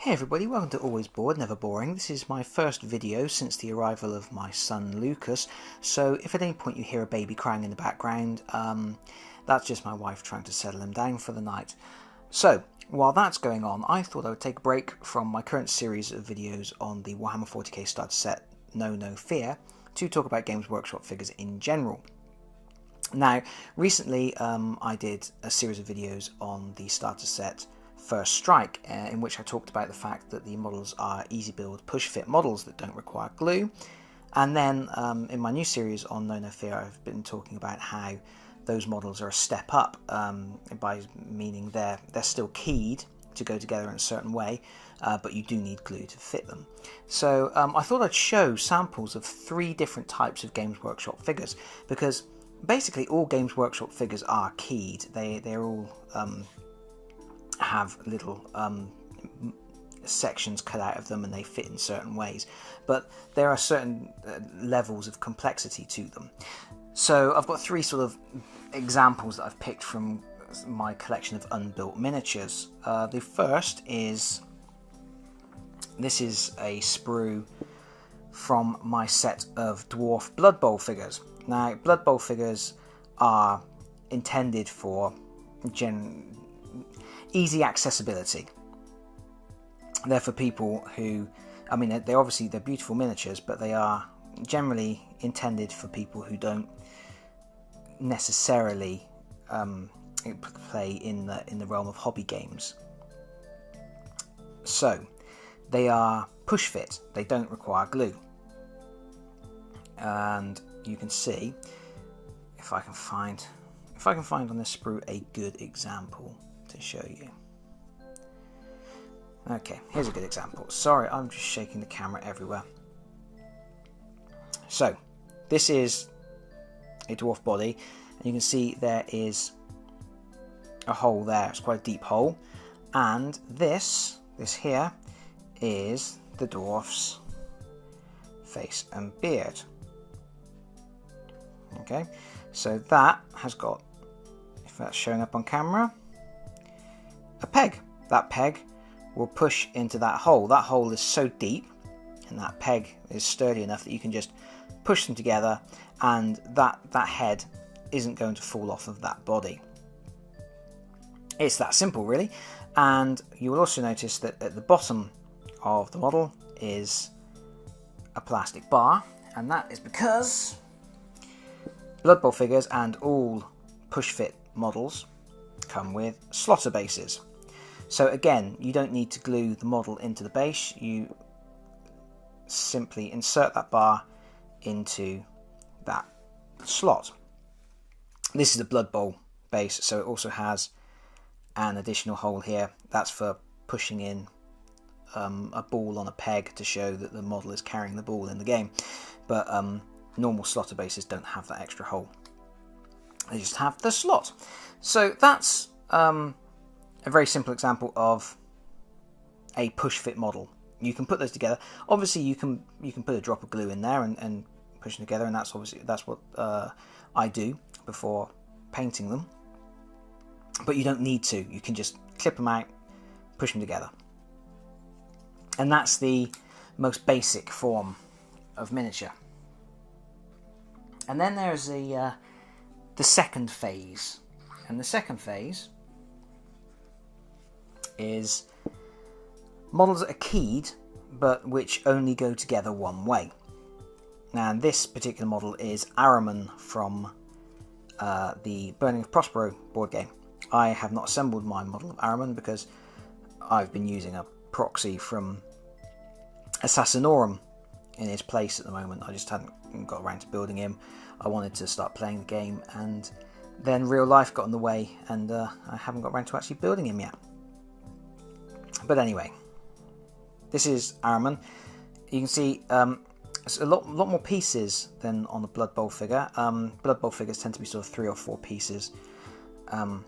Hey everybody, welcome to Always Bored, Never Boring. This is my first video since the arrival of my son Lucas, so if at any point you hear a baby crying in the background, that's just my wife trying to settle him down for the night. So, while that's going on, I thought I would take a break from my current series of videos on the Warhammer 40k starter set No Fear to talk about Games Workshop figures in general. Now, recently I did a series of videos on the starter set First Strike, in which I talked about the fact that the models are easy build Pushfit models that don't require glue. And then in my new series on No Fear, I've been talking about how those models are a step up, by meaning they're still keyed to go together in a certain way, but you do need glue to fit them. So I thought I'd show samples of 3 different types of Games Workshop figures, because basically all Games Workshop figures are keyed. They're all have little sections cut out of them and they fit in certain ways, but there are certain levels of complexity to them. So I've got 3 sort of examples that I've picked from my collection of unbuilt miniatures. The first is, this is a sprue from my set of dwarf Blood Bowl figures. Now, Blood Bowl figures are intended for easy accessibility. They're for people who, I mean, they're beautiful miniatures, but they are generally intended for people who don't necessarily play in the realm of hobby games. So they are push fit. They don't require glue, and you can see if I can find on this sprue a good example to show you. Okay, here's a good example. Sorry, I'm just shaking the camera everywhere. So, this is a dwarf body, and you can see there is a hole there. It's quite a deep hole, and this here is the dwarf's face and beard. Okay, so that has got, if that's showing up on camera, a peg. That peg will push into that hole. That hole is so deep and that peg is sturdy enough that you can just push them together, and that head isn't going to fall off of that body. It's that simple, really. And you will also notice that at the bottom of the model is a plastic bar, and that is because Blood Bowl figures and all Pushfit models come with slotter bases. So again, you don't need to glue the model into the base, you simply insert that bar into that slot. This is a Blood Bowl base, so it also has an additional hole here. That's for pushing in a ball on a peg to show that the model is carrying the ball in the game. But normal slotter bases don't have that extra hole. They just have the slot. So that's a very simple example of a push fit model. You can put those together. Obviously, you can put a drop of glue in there and push them together, and that's what I do before painting them. But you don't need to. You can just clip them out, push them together, and that's the most basic form of miniature. And then there's the second phase, and the second phase is models that are keyed but which only go together one way. Now, this particular model is Ahriman from the Burning of Prospero board game. I have not assembled my model of Ahriman because I've been using a proxy from Assassinorum in his place at the moment. I just hadn't got around to building him. I wanted to start playing the game, and then real life got in the way, and I haven't got around to actually building him yet. But anyway, this is Ahriman. You can see it's a lot more pieces than on the Blood Bowl figure. Blood Bowl figures tend to be sort of 3 or 4 pieces, and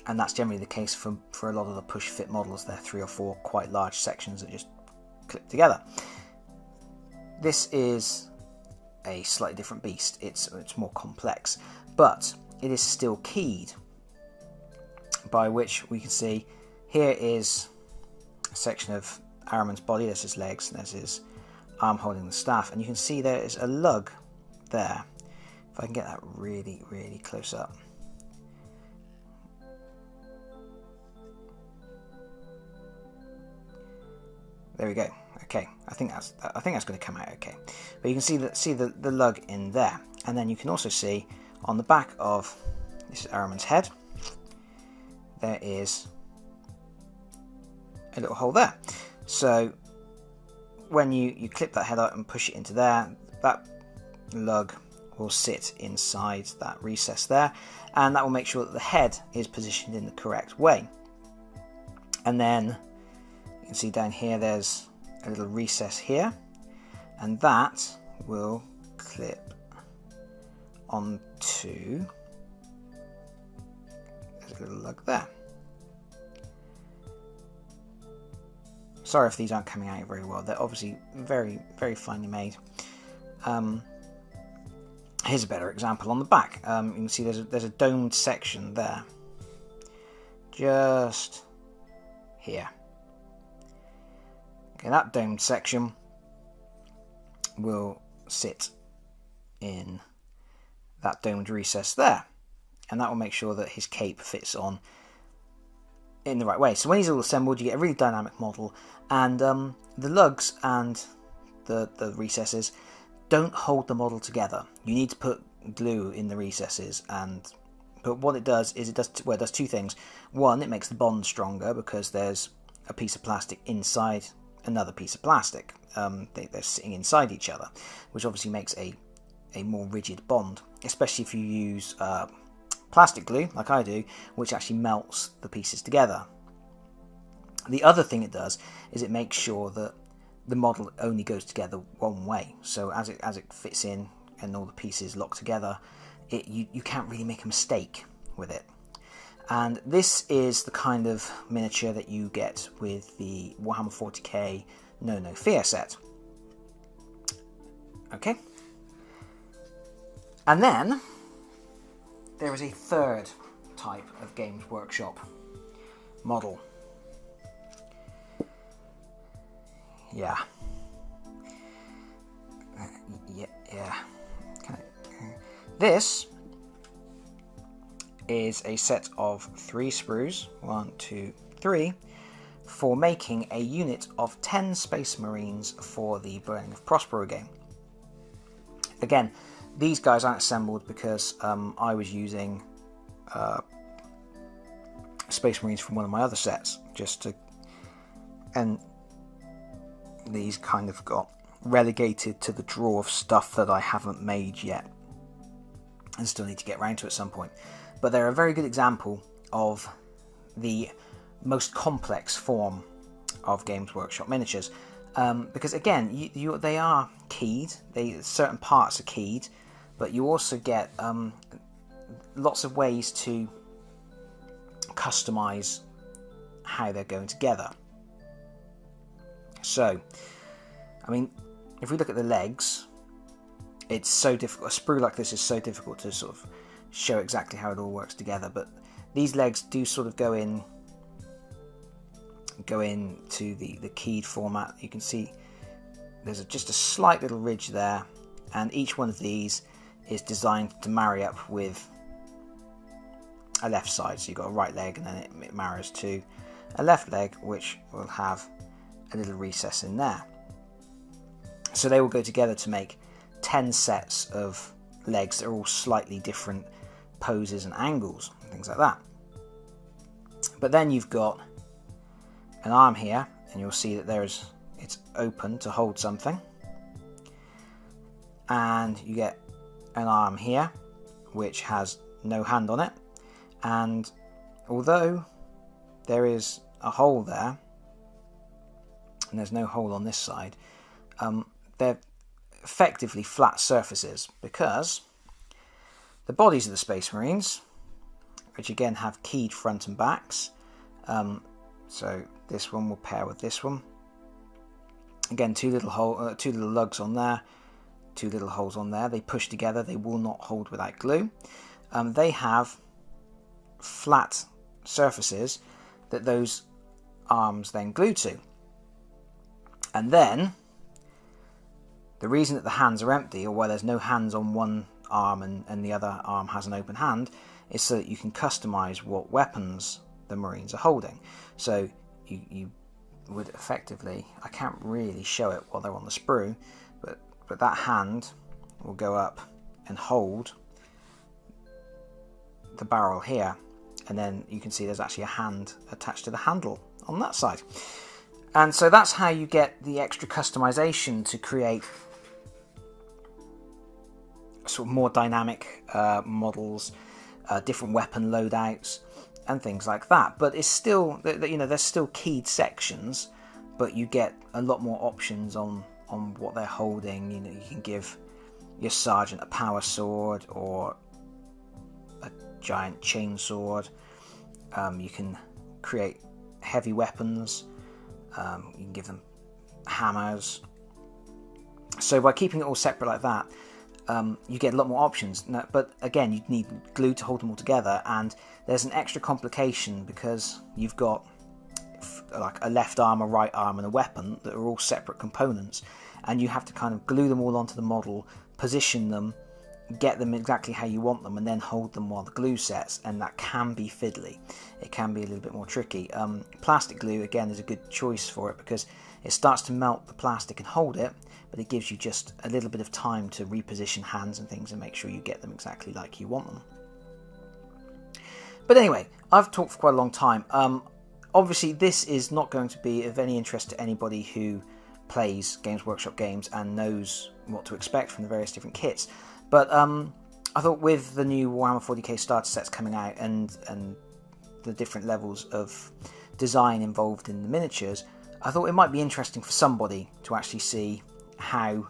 that's generally the case for a lot of the push fit models. They're 3 or 4 quite large sections that just clip together. This is a slightly different beast. It's more complex, but it is still keyed, by which we can see here is a section of Araman's body, there's his legs, there's his arm holding the staff, and you can see there is a lug there. If I can get that really, really close up. There we go. Okay, I think that's going to come out okay. But you can see the lug in there, and then you can also see on the back of this is Araman's head. There is a little hole there. So when you clip that head out and push it into there, that lug will sit inside that recess there, and that will make sure that the head is positioned in the correct way. And then you can see down here there's a little recess here, and that will clip onto, there's a little lug there. Sorry if these aren't coming out very well, they're obviously very, very finely made. Here's a better example on the back. You can see there's a domed section there, just here. Okay, that domed section will sit in that domed recess there, and that will make sure that his cape fits on in the right way. So when he's all assembled, you get a really dynamic model, and the lugs and the recesses don't hold the model together. You need to put glue in the recesses, but what it does is it does two things. One, it makes the bond stronger because there's a piece of plastic inside another piece of plastic. They're sitting inside each other, which obviously makes a more rigid bond, especially if you use plastic glue like I do, which actually melts the pieces together. The other thing it does is it makes sure that the model only goes together one way. So as it fits in and all the pieces lock together, you can't really make a mistake with it. And this is the kind of miniature that you get with the Warhammer 40k No Fear set. Okay. And then there is a third type of Games Workshop model. Yeah. This is a set of 3 sprues, 1, 2, 3, for making a unit of 10 Space Marines for the Burning of Prospero game. Again, these guys aren't assembled because I was using Space Marines from one of my other sets, and these kind of got relegated to the drawer of stuff that I haven't made yet and still need to get around to at some point. But they're a very good example of the most complex form of Games Workshop miniatures, because again, they are keyed. Certain parts are keyed, but you also get lots of ways to customize how they're going together. So, I mean, if we look at the legs, it's so difficult. A sprue like this is so difficult to sort of show exactly how it all works together, but these legs do sort of go into the keyed format. You can see there's just a slight little ridge there, and each one of these is designed to marry up with a left side. So you've got a right leg, and then it marries to a left leg, which will have a little recess in there. So they will go together to make 10 sets of legs that are all slightly different poses and angles and things like that. But then you've got an arm here, and you'll see that it's open to hold something, and you get an arm here which has no hand on it, and although there is a hole there and there's no hole on this side, they're effectively flat surfaces because the bodies of the Space Marines, which again have keyed front and backs, so this one will pair with this one. Again, two little lugs on there, 2 little holes on there. They push together. They will not hold without glue. They have flat surfaces that those arms then glue to. And then, the reason that the hands are empty, or why there's no hands on one arm and the other arm has an open hand, is so that you can customize what weapons the Marines are holding. So you would effectively, I can't really show it while they're on the sprue, but that hand will go up and hold the barrel here, and then you can see there's actually a hand attached to the handle on that side. And so that's how you get the extra customization to create sort of more dynamic models, different weapon loadouts and things like that. But it's still, you know, there's still keyed sections, but you get a lot more options on what they're holding. You know, you can give your sergeant a power sword or a giant chainsword. You can create heavy weapons. You can give them hammers. So by keeping it all separate like that, you get a lot more options. But again, you need glue to hold them all together, and there's an extra complication because you've got like a left arm, a right arm, and a weapon that are all separate components, and you have to kind of glue them all onto the model, position them, get them exactly how you want them, and then hold them while the glue sets, and that can be fiddly. It can be a little bit more tricky. Plastic glue, again, is a good choice for it because it starts to melt the plastic and hold it, but it gives you just a little bit of time to reposition hands and things and make sure you get them exactly like you want them. But anyway, I've talked for quite a long time. Obviously, this is not going to be of any interest to anybody who plays Games Workshop games and knows what to expect from the various different kits. But I thought with the new Warhammer 40k starter sets coming out and the different levels of design involved in the miniatures, I thought it might be interesting for somebody to actually see how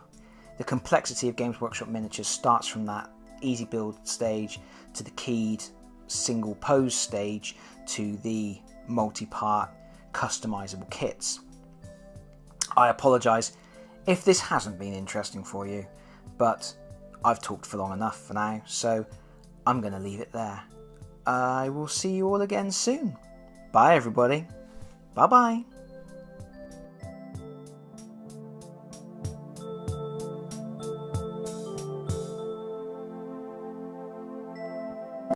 the complexity of Games Workshop miniatures starts from that easy build stage to the keyed single pose stage to the multi-part customizable kits. I apologise if this hasn't been interesting for you, but I've talked for long enough for now, so I'm going to leave it there. I will see you all again soon. Bye everybody. Bye bye.